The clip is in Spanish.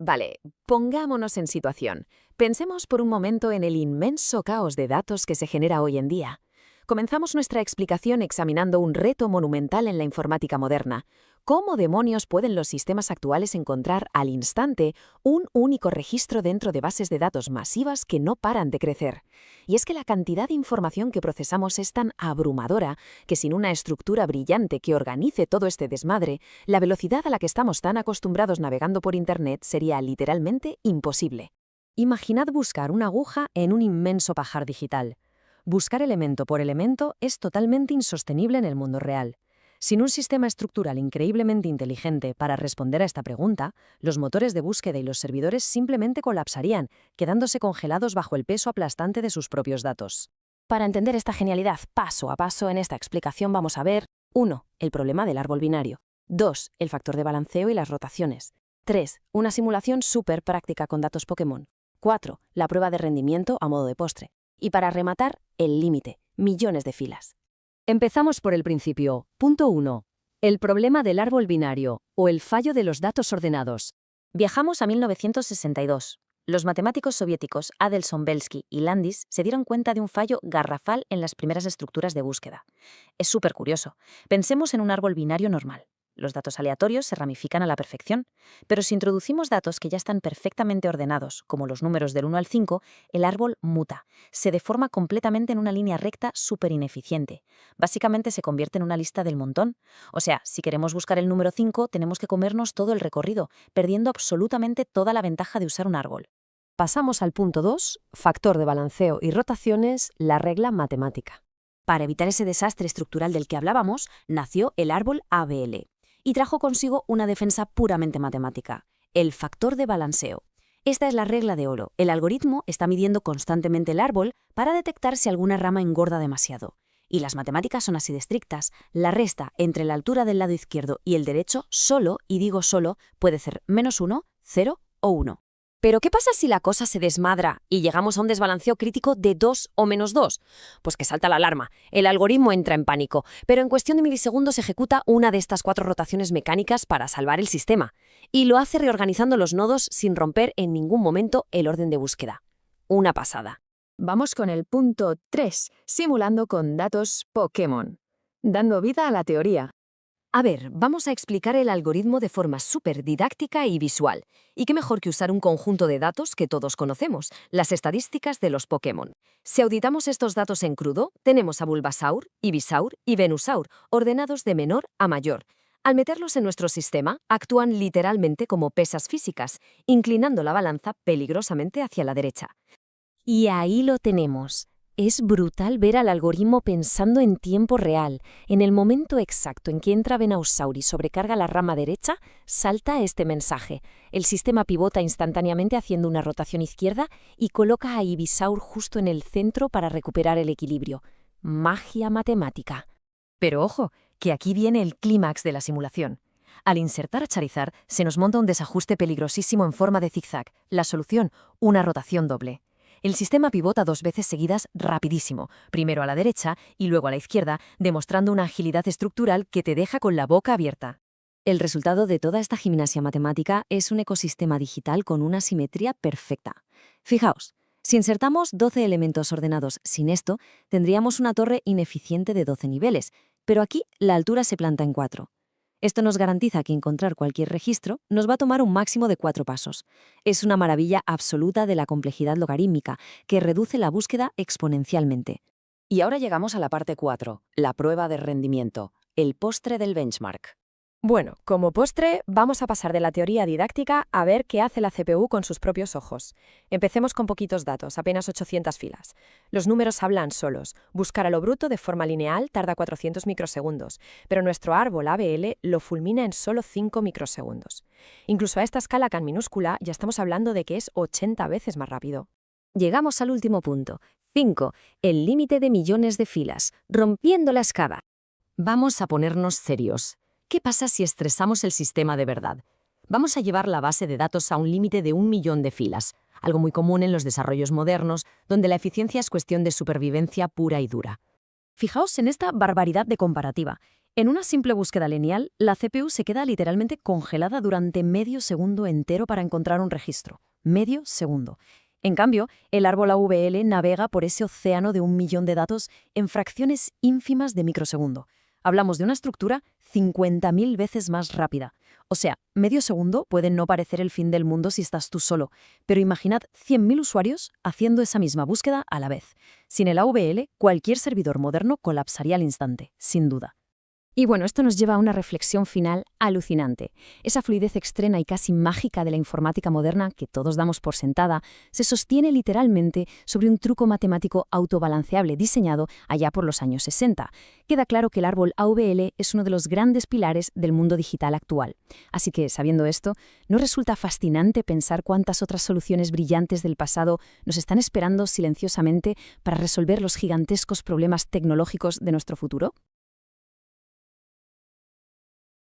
Vale, pongámonos en situación. Pensemos por un momento en el inmenso caos de datos que se genera hoy en día. Comenzamos nuestra explicación examinando un reto monumental en la informática moderna. ¿Cómo demonios pueden los sistemas actuales encontrar al instante un único registro dentro de bases de datos masivas que no paran de crecer? Y es que la cantidad de información que procesamos es tan abrumadora que sin una estructura brillante que organice todo este desmadre, la velocidad a la que estamos tan acostumbrados navegando por Internet sería literalmente imposible. Imaginad buscar una aguja en un inmenso pajar digital. Buscar elemento por elemento es totalmente insostenible en el mundo real. Sin un sistema estructural increíblemente inteligente para responder a esta pregunta, los motores de búsqueda y los servidores simplemente colapsarían, quedándose congelados bajo el peso aplastante de sus propios datos. Para entender esta genialidad paso a paso en esta explicación vamos a ver 1. El problema del árbol binario. 2. El factor de balanceo y las rotaciones. 3. Una simulación súper práctica con datos Pokémon. 4. La prueba de rendimiento a modo de postre. Y para rematar, el límite, millones de filas. Empezamos por el principio. Punto 1. El problema del árbol binario, o el fallo de los datos ordenados. Viajamos a 1962. Los matemáticos soviéticos Adelson Belsky y Landis se dieron cuenta de un fallo garrafal en las primeras estructuras de búsqueda. Es súper curioso. Pensemos en un árbol binario normal. Los datos aleatorios se ramifican a la perfección, pero si introducimos datos que ya están perfectamente ordenados, como los números del 1 al 5, el árbol muta, se deforma completamente en una línea recta súper ineficiente. Básicamente se convierte en una lista del montón. O sea, si queremos buscar el número 5, tenemos que comernos todo el recorrido, perdiendo absolutamente toda la ventaja de usar un árbol. Pasamos al punto 2, factor de balanceo y rotaciones, la regla matemática. Para evitar ese desastre estructural del que hablábamos, nació el árbol ABL. Y trajo consigo una defensa puramente matemática, el factor de balanceo. Esta es la regla de oro. El algoritmo está midiendo constantemente el árbol para detectar si alguna rama engorda demasiado. Y las matemáticas son así de estrictas. La resta entre la altura del lado izquierdo y el derecho solo, y digo solo, puede ser -1, 0 o 1. ¿Pero qué pasa si la cosa se desmadra y llegamos a un desbalanceo crítico de 2 o -2? Pues que salta la alarma, el algoritmo entra en pánico, pero en cuestión de milisegundos ejecuta una de estas 4 rotaciones mecánicas para salvar el sistema, y lo hace reorganizando los nodos sin romper en ningún momento el orden de búsqueda. Una pasada. Vamos con el punto 3, simulando con datos Pokémon, dando vida a la teoría. A ver, vamos a explicar el algoritmo de forma súper didáctica y visual. Y qué mejor que usar un conjunto de datos que todos conocemos, las estadísticas de los Pokémon. Si auditamos estos datos en crudo, tenemos a Bulbasaur, Ivysaur y Venusaur, ordenados de menor a mayor. Al meterlos en nuestro sistema, actúan literalmente como pesas físicas, inclinando la balanza peligrosamente hacia la derecha. Y ahí lo tenemos. Es brutal ver al algoritmo pensando en tiempo real. En el momento exacto en que entra Venusaur y sobrecarga la rama derecha, salta este mensaje. El sistema pivota instantáneamente haciendo una rotación izquierda y coloca a Ivysaur justo en el centro para recuperar el equilibrio. Magia matemática. Pero ojo, que aquí viene el clímax de la simulación. Al insertar a Charizard, se nos monta un desajuste peligrosísimo en forma de zigzag. La solución, una rotación doble. El sistema pivota 2 veces seguidas rapidísimo, primero a la derecha y luego a la izquierda, demostrando una agilidad estructural que te deja con la boca abierta. El resultado de toda esta gimnasia matemática es un ecosistema digital con una simetría perfecta. Fijaos, si insertamos 12 elementos ordenados sin esto, tendríamos una torre ineficiente de 12 niveles, pero aquí la altura se planta en 4. Esto nos garantiza que encontrar cualquier registro nos va a tomar un máximo de 4 pasos. Es una maravilla absoluta de la complejidad logarítmica, que reduce la búsqueda exponencialmente. Y ahora llegamos a la parte 4, la prueba de rendimiento, el postre del benchmark. Bueno, como postre, vamos a pasar de la teoría didáctica a ver qué hace la CPU con sus propios ojos. Empecemos con poquitos datos, apenas 800 filas. Los números hablan solos. Buscar a lo bruto de forma lineal tarda 400 microsegundos, pero nuestro árbol ABL lo fulmina en solo 5 microsegundos. Incluso a esta escala tan minúscula ya estamos hablando de que es 80 veces más rápido. Llegamos al último punto. 5. El límite de millones de filas, rompiendo la escala. Vamos a ponernos serios. ¿Qué pasa si estresamos el sistema de verdad? Vamos a llevar la base de datos a un límite de 1 millón de filas, algo muy común en los desarrollos modernos, donde la eficiencia es cuestión de supervivencia pura y dura. Fijaos en esta barbaridad de comparativa. En una simple búsqueda lineal, la CPU se queda literalmente congelada durante medio segundo entero para encontrar un registro. Medio segundo. En cambio, el árbol AVL navega por ese océano de 1 millón de datos en fracciones ínfimas de microsegundo. Hablamos de una estructura 50.000 veces más rápida. O sea, medio segundo puede no parecer el fin del mundo si estás tú solo, pero imaginad 100.000 usuarios haciendo esa misma búsqueda a la vez. Sin el AVL, cualquier servidor moderno colapsaría al instante, sin duda. Y bueno, esto nos lleva a una reflexión final alucinante. Esa fluidez extrema y casi mágica de la informática moderna, que todos damos por sentada, se sostiene literalmente sobre un truco matemático autobalanceable diseñado allá por los años 60. Queda claro que el árbol AVL es uno de los grandes pilares del mundo digital actual. Así que, sabiendo esto, ¿no resulta fascinante pensar cuántas otras soluciones brillantes del pasado nos están esperando silenciosamente para resolver los gigantescos problemas tecnológicos de nuestro futuro?